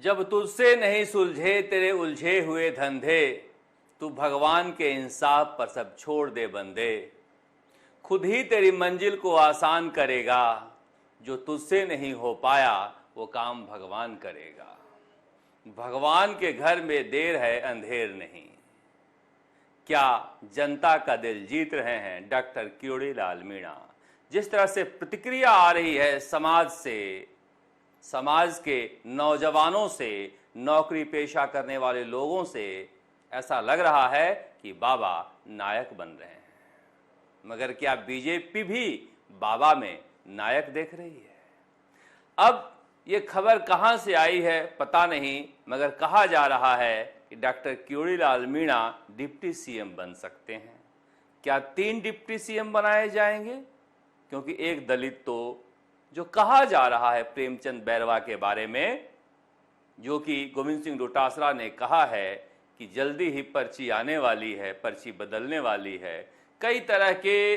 जब तुझसे नहीं सुलझे तेरे उलझे हुए धंधे, तू भगवान के इंसाफ पर सब छोड़ दे बंदे। खुद ही तेरी मंजिल को आसान करेगा, जो तुझसे नहीं हो पाया वो काम भगवान करेगा। भगवान के घर में देर है अंधेर नहीं। क्या जनता का दिल जीत रहे हैं डॉक्टर किरोड़ीलाल मीणा। जिस तरह से प्रतिक्रिया आ रही है समाज से, समाज के नौजवानों से, नौकरी पेशा करने वाले लोगों से, ऐसा लग रहा है कि बाबा नायक बन रहे हैं। मगर क्या बीजेपी भी बाबा में नायक देख रही है? अब ये खबर कहां से आई है पता नहीं, मगर कहा जा रहा है कि doctor Kirodilal Meena deputy CM बन सकते हैं। क्या 3 डिप्टी सीएम बनाए जाएंगे? क्योंकि एक दलित तो जो कहा जा रहा है प्रेमचंद बैरवा के बारे में, जो कि गोविंद सिंह डोटासरा ने कहा है कि जल्दी ही पर्ची आने वाली है, पर्ची बदलने वाली है। कई तरह के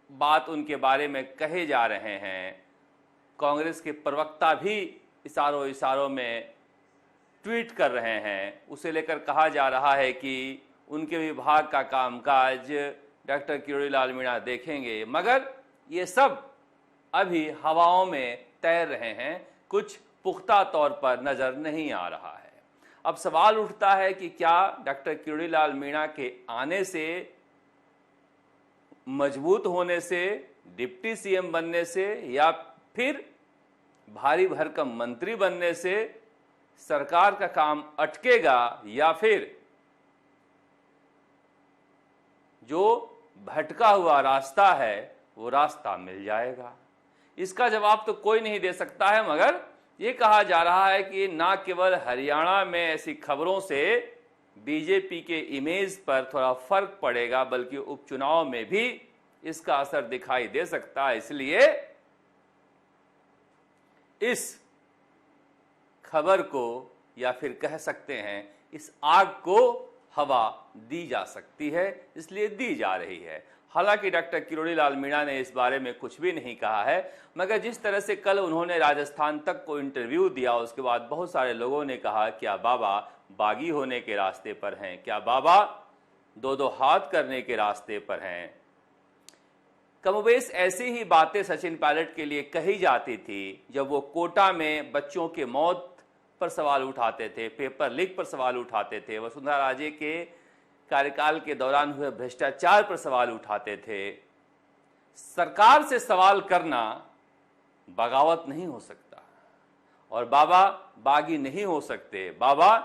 बात उनके बारे में कहे जा रहे हैं। कांग्रेस के प्रवक्ता भी इशारों में ट्वीट कर रहे हैं। उसे लेकर कहा जा रहा है कि उनके विभाग का कामकाज डॉक्टर किरोड़ीलाल मीणा देखेंगे। मगर ये सब अभी हवाओं में तैर रहे हैं, कुछ पुख्ता तौर पर नजर नहीं आ रहा है। अब सवाल उठता है कि क्या डॉक्टर किरोड़ीलाल मीणा के आने से, मजबूत होने से, डिप्टी सीएम बनने से, या फिर भारी भरकम मंत्री बनने से सरकार का काम अटकेगा, या फिर जो भटका हुआ रास्ता है वो रास्ता मिल जाएगा? इसका जवाब तो कोई नहीं दे सकता है। मगर ये कहा जा रहा है कि ना केवल हरियाणा में ऐसी खबरों से बीजेपी के इमेज पर थोड़ा फर्क पड़ेगा, बल्कि उपचुनाव में भी इसका असर दिखाई दे सकता है। इसलिए इस खबर को, या फिर कह सकते हैं इस आग को हवा दी जा सकती है, इसलिए दी जा रही है। हालांकि डॉक्टर किरोड़ीलाल मीणा ने इस बारे में कुछ भी नहीं कहा है, मगर जिस तरह से कल उन्होंने राजस्थान तक को इंटरव्यू दिया, उसके बाद बहुत सारे लोगों ने कहा क्या बाबा बागी होने के रास्ते पर हैं, क्या बाबा 2-2 हाथ करने के रास्ते पर हैं। कमोबेश ऐसी ही बातें सचिन पायलट के लिए कही जाती थी जब वो कोटा में बच्चों के मौत पर सवाल उठाते थे, पेपर लीक पर सवाल उठाते थे, वसुंधरा राजे के कार्यकाल के दौरान हुए भ्रष्टाचार पर सवाल उठाते थे। सरकार से सवाल करना बगावत नहीं हो सकता, और बाबा बागी नहीं हो सकते। बाबा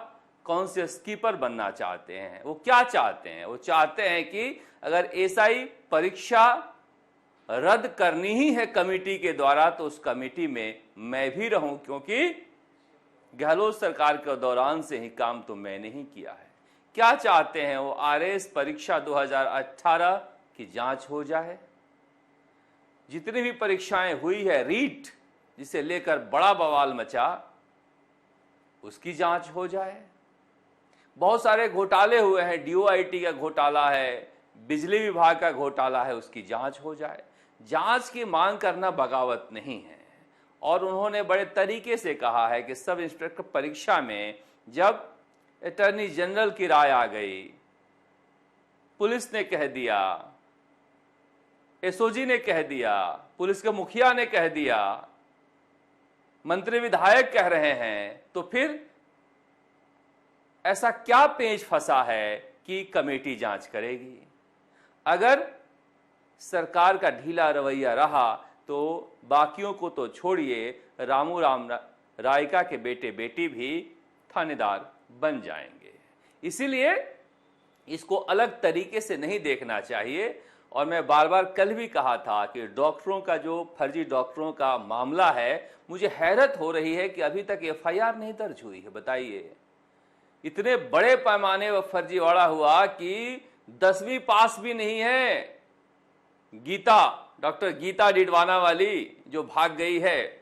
कॉन्शियस कीपर बनना चाहते हैं। वो क्या चाहते हैं? वो चाहते हैं कि अगर एसआई परीक्षा रद्द करनी ही है कमेटी के द्वारा, तो उस कमेटी में मैं भी रहूं, क्योंकि गहलोत सरकार के दौरान से ही काम तो मैंने ही किया है। क्या चाहते हैं वो? आरएएस परीक्षा 2018 की जांच हो जाए, जितनी भी परीक्षाएं हुई है, रीट जिसे लेकर बड़ा बवाल मचा, उसकी जांच हो जाए। बहुत सारे घोटाले हुए हैं, डीओआईटी का घोटाला है, बिजली विभाग का घोटाला है, उसकी जांच हो जाए। जांच की मांग करना बगावत नहीं है। और उन्होंने बड़े तरीके से कहा है कि सब इंस्पेक्टर परीक्षा में जब अटॉर्नी जनरल की राय आ गई, पुलिस ने कह दिया, एसओजी ने कह दिया, पुलिस के मुखिया ने कह दिया, मंत्री विधायक कह रहे हैं, तो फिर ऐसा क्या पेंच फंसा है कि कमेटी जांच करेगी? अगर सरकार का ढीला रवैया रहा तो बाकियों को तो छोड़िए, रामू राम रायका के बेटे बेटी भी थानेदार बन जाएंगे। इसीलिए इसको अलग तरीके से नहीं देखना चाहिए। और मैं बार बार कल भी कहा था कि डॉक्टरों का जो फर्जी डॉक्टरों का मामला है, मुझे हैरत हो रही है कि अभी तक एफआईआर नहीं दर्ज हुई है। बताइए, इतने बड़े पैमाने पर फर्जीवाड़ा हुआ कि 10वीं पास भी नहीं है गीता, डॉक्टर गीता डिडवाना वाली जो भाग गई है,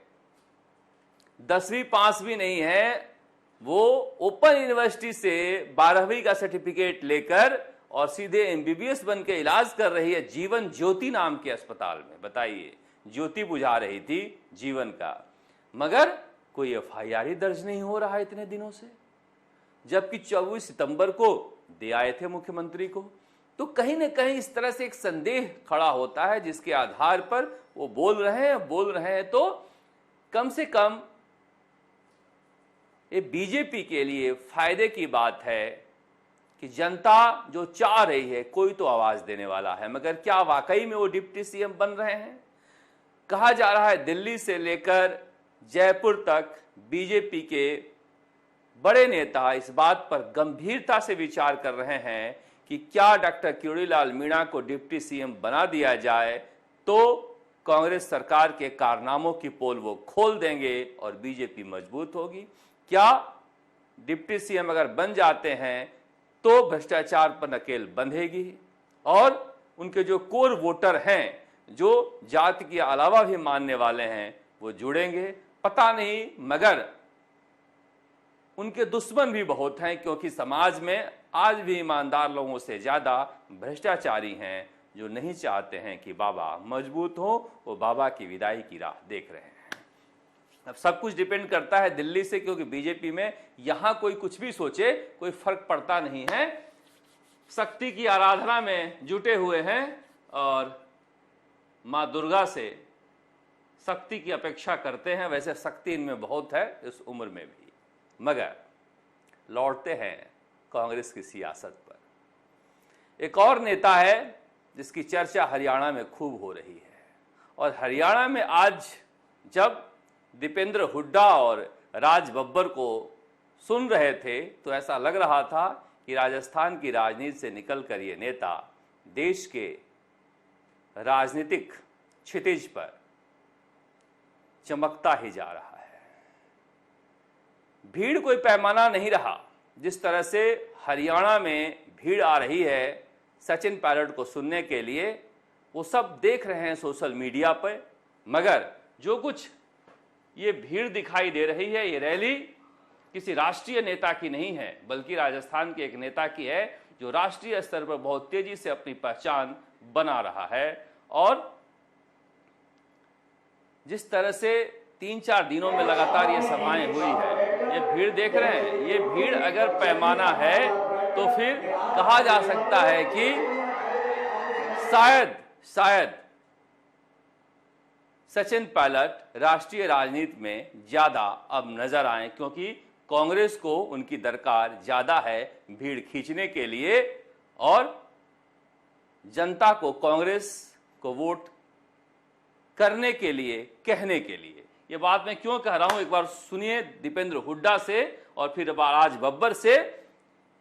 10वीं पास भी नहीं है। वो ओपन यूनिवर्सिटी से 12वीं का सर्टिफिकेट लेकर और सीधे एमबीबीएस बन के इलाज कर रही है जीवन ज्योति नाम के अस्पताल में। बताइए, ज्योति बुझा रही थी जीवन का। मगर कोई एफआईआर ही दर्ज नहीं हो रहा है इतने दिनों से, जबकि 24 सितंबर को दे आए थे मुख्यमंत्री को। तो कहीं ना कहीं इस तरह से एक संदेह खड़ा होता है जिसके आधार पर वो बोल रहे हैं तो कम से कम ये बीजेपी के लिए फायदे की बात है कि जनता जो चाह रही है कोई तो आवाज देने वाला है। मगर क्या वाकई में वो डिप्टी सीएम बन रहे हैं? कहा जा रहा है दिल्ली से लेकर जयपुर तक बीजेपी के बड़े नेता इस बात पर गंभीरता से विचार कर रहे हैं कि क्या डॉक्टर किरोड़ीलाल मीणा को डिप्टी सीएम बना दिया जाए तो कांग्रेस सरकार के कारनामों की पोल वो खोल देंगे और बीजेपी मजबूत होगी। क्या डिप्टी सीएम अगर बन जाते हैं तो भ्रष्टाचार पर नकेल बंधेगी और उनके जो कोर वोटर हैं, जो जाति के अलावा भी मानने वाले हैं, वो जुड़ेंगे? पता नहीं, मगर उनके दुश्मन भी बहुत हैं, क्योंकि समाज में आज भी ईमानदार लोगों से ज्यादा भ्रष्टाचारी हैं जो नहीं चाहते हैं कि बाबा मजबूत हो। वो बाबा की विदाई की राह देख रहे हैं। अब सब कुछ डिपेंड करता है दिल्ली से, क्योंकि बीजेपी में यहां कोई कुछ भी सोचे कोई फर्क पड़ता नहीं है। शक्ति की आराधना में जुटे हुए हैं और मां दुर्गा से शक्ति की अपेक्षा करते हैं। वैसे शक्ति इनमें बहुत है इस उम्र में भी। मगर लौटते हैं कांग्रेस की सियासत पर। एक और नेता है जिसकी चर्चा हरियाणा में खूब हो रही है, और हरियाणा में आज जब दीपेंद्र हुड्डा और राज बब्बर को सुन रहे थे तो ऐसा लग रहा था कि राजस्थान की राजनीति से निकलकर ये नेता देश के राजनीतिक क्षितिज पर चमकता ही जा रहा है। भीड़ कोई पैमाना नहीं रहा। जिस तरह से हरियाणा में भीड़ आ रही है सचिन पायलट को सुनने के लिए, वो सब देख रहे हैं सोशल मीडिया पर। मगर जो कुछ ये भीड़ दिखाई दे रही है, ये रैली किसी राष्ट्रीय नेता की नहीं है, बल्कि राजस्थान के एक नेता की है जो राष्ट्रीय स्तर पर बहुत तेजी से अपनी पहचान बना रहा है। और जिस तरह से 3-4 दिनों में लगातार ये सभाएं हुई है, ये भीड़ देख रहे हैं, ये भीड़ अगर पैमाना है तो फिर कहा जा सकता है कि शायद सचिन पायलट राष्ट्रीय राजनीति में ज्यादा अब नजर आए, क्योंकि कांग्रेस को उनकी दरकार ज्यादा है भीड़ खींचने के लिए और जनता को कांग्रेस को वोट करने के लिए, कहने के लिए। ये बात मैं क्यों कह रहा हूं, एक बार सुनिए दीपेंद्र हुड्डा से और फिर राज बब्बर से।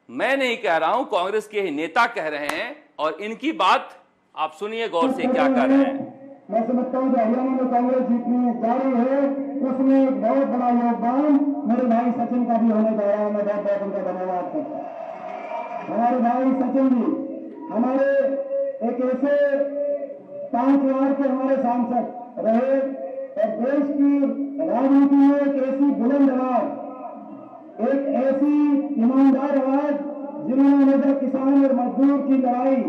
मैं नहीं कह रहा हूं, कांग्रेस के ही नेता कह रहे हैं, और इनकी बात आप सुनिए गौर से क्या कह रहे हैं। मैं समझता हूँ कि हरियाणा में कांग्रेस जीतनी जारी है, उसमें एक बहुत बड़ा योगदान मेरे भाई सचिन का भी होने जा रहा है। मैं बहुत बहुत उनका धन्यवाद करता हूँ। हमारे भाई सचिन जी हमारे एक ऐसे 5 बार के हमारे सांसद रहे और देश की राजनीति में एक ऐसी बुलंद आवाज, एक ऐसी ईमानदार आवाज जिन्होंने हमेशा किसान और मजदूर की लड़ाई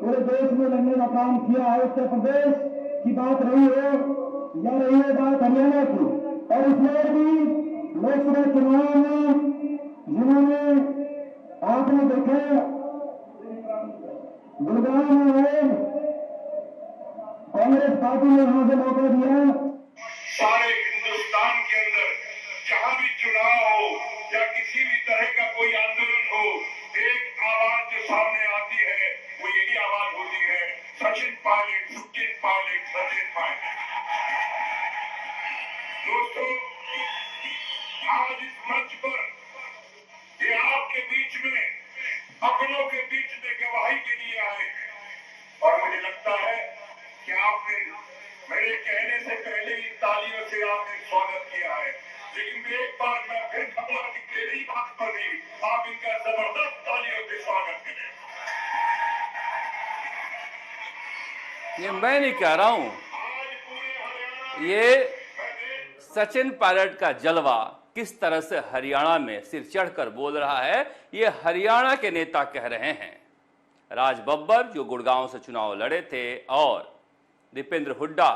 पूरे देश में लड़ने का काम किया है। उत्तर प्रदेश की बात रही हो या रही है बात हरियाणा की, और इसमें भी लोकसभा चुनाव में जिन्होंने आपने देखे गुड़गांव में कांग्रेस पार्टी ने वहां से मौका दिया। सारे हिंदुस्तान के अंदर जहां भी चुनाव हो या किसी भी तरह का कोई आंदोलन हो, एक आवाज जो सामने आती है वो यही आवाज होती है, सचिन पायलट, सचिन पायलट, सचिन पायलट। दोस्तों, आज इस मंच पर ये आपके बीच में, अपनों के बीच में गवाही के लिए आए हैं और मुझे लगता है कि आपने मेरे कहने से पहले ही तालियों से आपने स्वागत किया है। लेकिन एक बार मैं फिर कहूंगा कि मेरी बात पर भी आप इनका जबरदस्त तालियों से स्वागत करें। ये मैं नहीं कह रहा हूं, ये सचिन पायलट का जलवा किस तरह से हरियाणा में सिर चढ़कर बोल रहा है, ये हरियाणा के नेता कह रहे हैं। राज बब्बर जो गुड़गांव से चुनाव लड़े थे और दीपेंद्र हुड्डा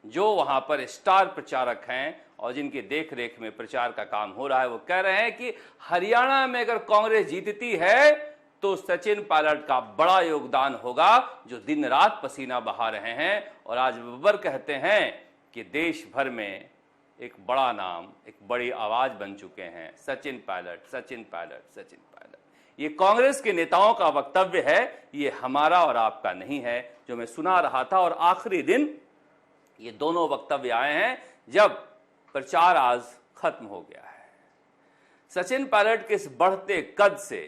जो वहां पर स्टार प्रचारक हैं और जिनकी देख रेख में प्रचार का काम हो रहा है, वो कह रहे हैं कि हरियाणा में अगर कांग्रेस जीतती है तो सचिन पायलट का बड़ा योगदान होगा, जो दिन रात पसीना बहा रहे हैं। और आज बब्बर कहते हैं कि देश भर में एक बड़ा नाम, एक बड़ी आवाज बन चुके हैं, सचिन पायलट, सचिन पायलट, सचिन पायलट। ये कांग्रेस के नेताओं का वक्तव्य है, ये हमारा और आपका नहीं है, जो मैं सुना रहा था। और आखिरी दिन ये दोनों वक्तव्य आए हैं जब प्रचार आज खत्म हो गया है। सचिन पायलट के इस बढ़ते कद से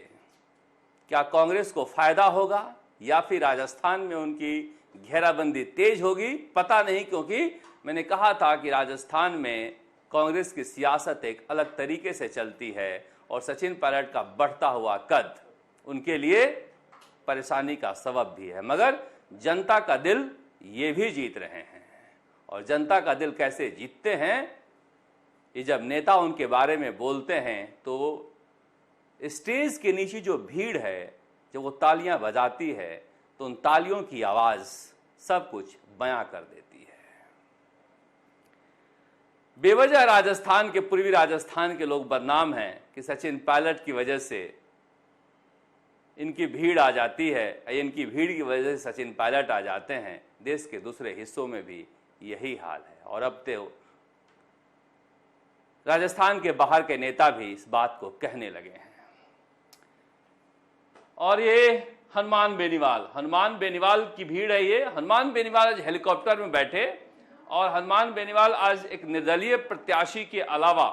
क्या कांग्रेस को फायदा होगा या फिर राजस्थान में उनकी घेराबंदी तेज होगी, पता नहीं, क्योंकि मैंने कहा था कि राजस्थान में कांग्रेस की सियासत एक अलग तरीके से चलती है और सचिन पायलट का बढ़ता हुआ कद उनके लिए परेशानी का सबब भी है। मगर जनता का दिल ये भी जीत रहे हैं। और जनता का दिल कैसे जीतते हैं, ये जब नेता उनके बारे में बोलते हैं तो स्टेज के नीचे जो भीड़ है, जब वो तालियां बजाती है तो उन तालियों की आवाज सब कुछ बयां कर देती है। बेवजह राजस्थान के, पूर्वी राजस्थान के लोग बदनाम हैं कि सचिन पायलट की वजह से इनकी भीड़ आ जाती है, इनकी भीड़ की वजह से सचिन पायलट आ जाते हैं। देश के दूसरे हिस्सों में भी यही हाल है और अब तो राजस्थान के बाहर के नेता भी इस बात को कहने लगे हैं। और ये हनुमान बेनीवाल की भीड़ है। ये हनुमान बेनीवाल आज हेलीकॉप्टर में बैठे और हनुमान बेनीवाल आज एक निर्दलीय प्रत्याशी के अलावा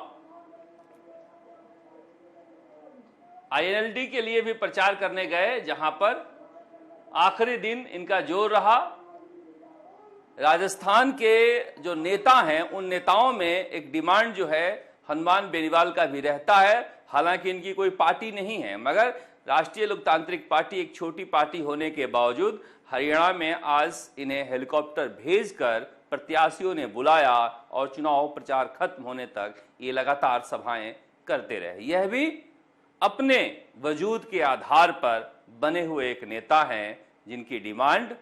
INLD के लिए भी प्रचार करने गए, जहां पर आखिरी दिन इनका जोर रहा। राजस्थान के जो नेता हैं, उन नेताओं में एक डिमांड जो है हनुमान बेनीवाल का भी रहता है। हालांकि इनकी कोई पार्टी नहीं है, मगर राष्ट्रीय लोकतांत्रिक पार्टी एक छोटी पार्टी होने के बावजूद हरियाणा में आज इन्हें हेलीकॉप्टर भेजकर प्रत्याशियों ने बुलाया और चुनाव प्रचार खत्म होने तक ये लगातार सभाएं करते रहे। यह भी अपने वजूद के आधार पर बने हुए एक नेता हैं, जिनकी डिमांड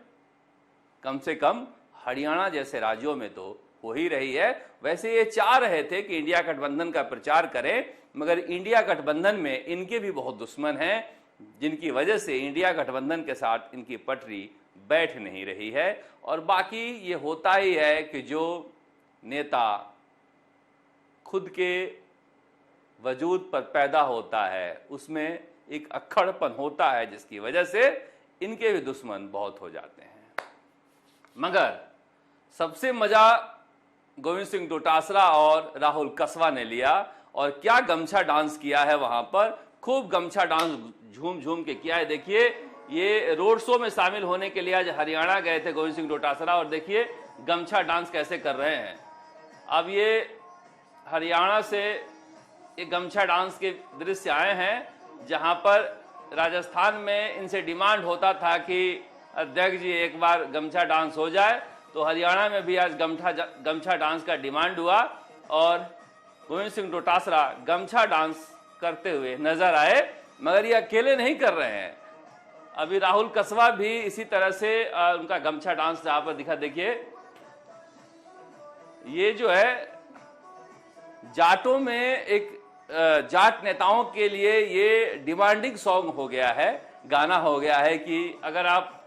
कम से कम हरियाणा जैसे राज्यों में तो हो ही रही है। वैसे ये चाह रहे थे कि इंडिया गठबंधन का प्रचार करें, मगर इंडिया गठबंधन में इनके भी बहुत दुश्मन हैं, जिनकी वजह से इंडिया गठबंधन के साथ इनकी पटरी बैठ नहीं रही है। और बाकी ये होता ही है कि जो नेता खुद के वजूद पर पैदा होता है उसमें एक अक्खड़पन होता है, जिसकी वजह से इनके भी दुश्मन बहुत हो जाते हैं। मगर सबसे मजा गोविंद सिंह डोटासरा और राहुल कसवा ने लिया और क्या गमछा डांस किया है वहां पर। खूब गमछा डांस झूम झूम के किया है। देखिए, ये रोड शो में शामिल होने के लिए आज हरियाणा गए थे गोविंद सिंह डोटासरा, और देखिए गमछा डांस कैसे कर रहे हैं। अब ये हरियाणा से एक गमछा डांस के दृश्य आए हैं, जहां पर राजस्थान में इनसे डिमांड होता था कि अध्यक्ष जी एक बार गमछा डांस हो जाए, तो हरियाणा में भी आज गमछा डांस का डिमांड हुआ और गोविंद सिंह डोटासरा गमछा डांस करते हुए नजर आए। मगर ये अकेले नहीं कर रहे हैं, अभी राहुल कसवा भी इसी तरह से उनका गमछा डांस जहां पर दिखा। देखिए, ये जो है जाटों में एक जाट नेताओं के लिए ये डिमांडिंग सॉन्ग हो गया है, गाना हो गया है कि अगर आप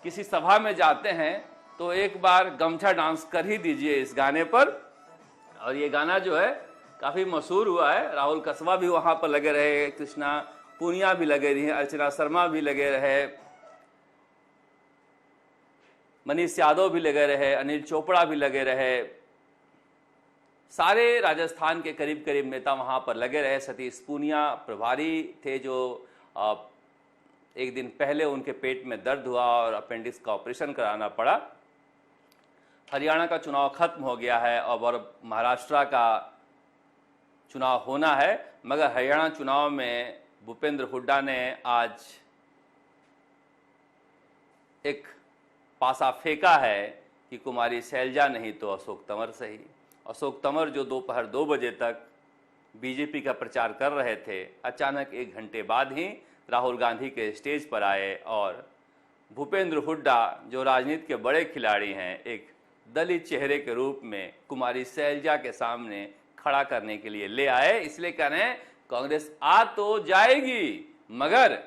किसी सभा में जाते हैं तो एक बार गमछा डांस कर ही दीजिए इस गाने पर। और ये गाना जो है काफी मशहूर हुआ है। राहुल कसवा भी वहां पर लगे रहे, कृष्णा पूनिया भी लगे रही, अर्चना शर्मा भी लगे रहे, मनीष यादव भी लगे रहे, अनिल चोपड़ा भी लगे रहे। सारे राजस्थान के करीब करीब नेता वहां पर लगे रहे। सतीश पूनिया प्रभारी थे, जो एक दिन पहले उनके पेट में दर्द हुआ और अपेंडिक्स का ऑपरेशन कराना पड़ा। हरियाणा का चुनाव खत्म हो गया है और महाराष्ट्र का चुनाव होना है। मगर हरियाणा चुनाव में भूपेंद्र हुड्डा ने आज एक पासा फेंका है कि कुमारी शैलजा नहीं तो अशोक तंवर सही। अशोक तंवर जो दोपहर 2 बजे तक बीजेपी का प्रचार कर रहे थे, अचानक 1 घंटे बाद ही राहुल गांधी के स्टेज पर आए और भूपेंद्र हुड्डा जो राजनीति के बड़े खिलाड़ी हैं, एक दलित चेहरे के रूप में कुमारी शैलजा के सामने खड़ा करने के लिए ले आए। इसलिए कह रहे हैं कांग्रेस आ तो जाएगी मगर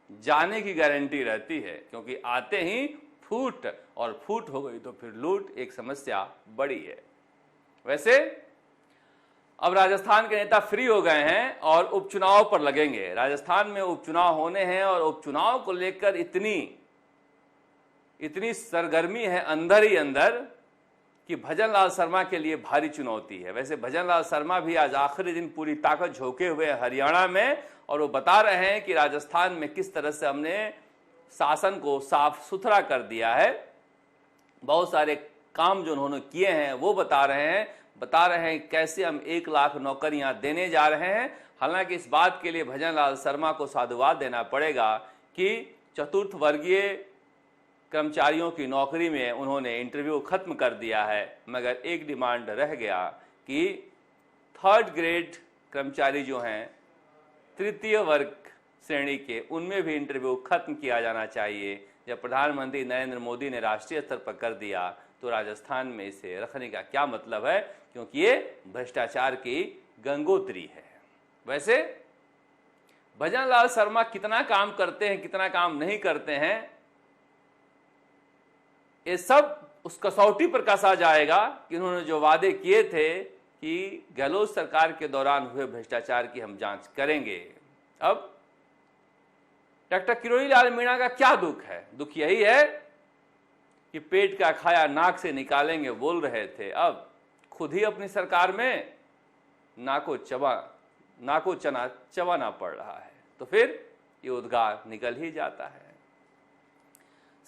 जाने की गारंटी रहती है, क्योंकि आते ही फूट, और फूट हो गई तो फिर लूट, एक समस्या बड़ी है। वैसे अब राजस्थान के नेता फ्री हो गए हैं और उपचुनाव पर लगेंगे। राजस्थान में उपचुनाव होने हैं और उपचुनाव को लेकर इतनी सरगर्मी है अंदर ही अंदर कि भजनलाल शर्मा के लिए भारी चुनौती है। वैसे भजनलाल शर्मा भी आज आखिरी दिन पूरी ताकत झोंके हुए हरियाणा में, और वो बता रहे हैं कि राजस्थान में किस तरह से हमने शासन को साफ सुथरा कर दिया है। बहुत सारे काम जो उन्होंने किए हैं वो बता रहे हैं कैसे हम 1 लाख नौकरियां देने जा रहे हैं। हालांकि इस बात के लिए भजनलाल शर्मा को साधुवाद देना पड़ेगा कि चतुर्थ वर्गीय कर्मचारियों की नौकरी में उन्होंने इंटरव्यू खत्म कर दिया है, मगर एक डिमांड रह गया कि 3rd ग्रेड कर्मचारी जो हैं, तृतीय वर्ग श्रेणी के, उनमें भी इंटरव्यू खत्म किया जाना चाहिए। जब प्रधानमंत्री नरेंद्र मोदी ने राष्ट्रीय स्तर पर कर दिया तो राजस्थान में इसे रखने का क्या मतलब है, क्योंकि ये भ्रष्टाचार की गंगोत्री है। वैसे भजनलाल शर्मा कितना काम करते हैं, कितना काम नहीं करते हैं, ये सब उस कसौटी पर कसा जाएगा कि उन्होंने जो वादे किए थे कि गहलोत सरकार के दौरान हुए भ्रष्टाचार की हम जांच करेंगे। अब डॉक्टर किरोड़ी लाल मीणा का क्या दुख है? दुख यही है कि पेट का खाया नाक से निकालेंगे बोल रहे थे, अब खुद ही अपनी सरकार में नाको चना चबाना पड़ रहा है, तो फिर ये उद्गार निकल ही जाता है।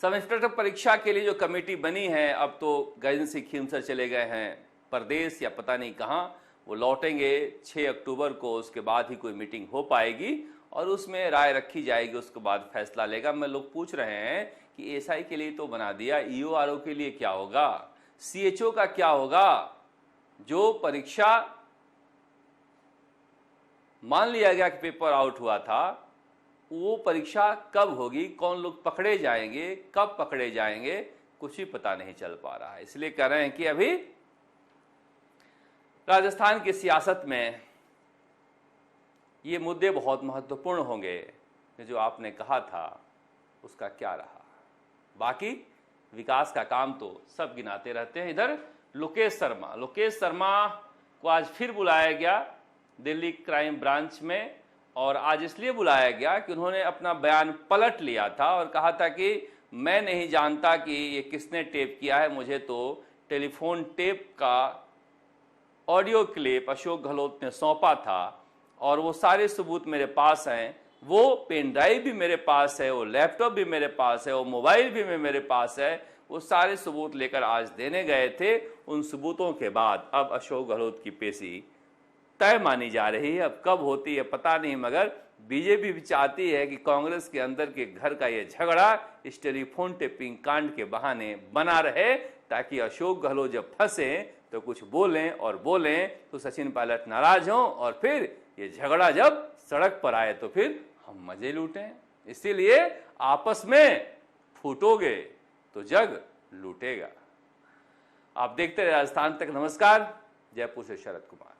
सब इंस्पेक्टर परीक्षा के लिए जो कमेटी बनी है, अब तो गजेंद्र सिंह खीमसर चले गए हैं प्रदेश या पता नहीं कहां, वो लौटेंगे 6 अक्टूबर को, उसके बाद ही कोई मीटिंग हो पाएगी और उसमें राय रखी जाएगी, उसके बाद फैसला लेगा। मैं लोग पूछ रहे हैं कि एसआई के लिए तो बना दिया, ईओआरओ के लिए क्या होगा, सीएचओ का क्या होगा? जो परीक्षा मान लिया गया कि पेपर आउट हुआ था, वो परीक्षा कब होगी, कौन लोग पकड़े जाएंगे, कब पकड़े जाएंगे, कुछ भी पता नहीं चल पा रहा है। इसलिए कह रहे हैं कि अभी राजस्थान की सियासत में ये मुद्दे बहुत महत्वपूर्ण होंगे कि जो आपने कहा था उसका क्या रहा। बाकी विकास का काम तो सब गिनाते रहते हैं। इधर लोकेश शर्मा को आज फिर बुलाया गया दिल्ली क्राइम ब्रांच में, और आज इसलिए बुलाया गया कि उन्होंने अपना बयान पलट लिया था और कहा था कि मैं नहीं जानता कि ये किसने टेप किया है, मुझे तो टेलीफोन टेप का ऑडियो क्लिप अशोक गहलोत ने सौंपा था और वो सारे सबूत मेरे पास हैं, वो पेन ड्राइव भी मेरे पास है, वो लैपटॉप भी मेरे पास है, वो मोबाइल भी मेरे पास है, वो सारे सबूत लेकर आज देने गए थे। उन सबूतों के बाद अब अशोक गहलोत की पेशी तय मानी जा रही है। अब कब होती है पता नहीं, मगर बीजेपी भी चाहती है कि कांग्रेस के अंदर के घर का ये झगड़ा इस टेलीफोन टेपिंग कांड के बहाने बना रहे, ताकि अशोक गहलोत जब फंसे तो कुछ बोलें तो सचिन पायलट नाराज हों, और फिर ये झगड़ा जब सड़क पर आए तो फिर हम मजे लूटें। इसीलिए आपस में फूटोगे तो जग लूटेगा। आप देखते रहे राजस्थान तक। नमस्कार। जयपुर से शरद कुमार।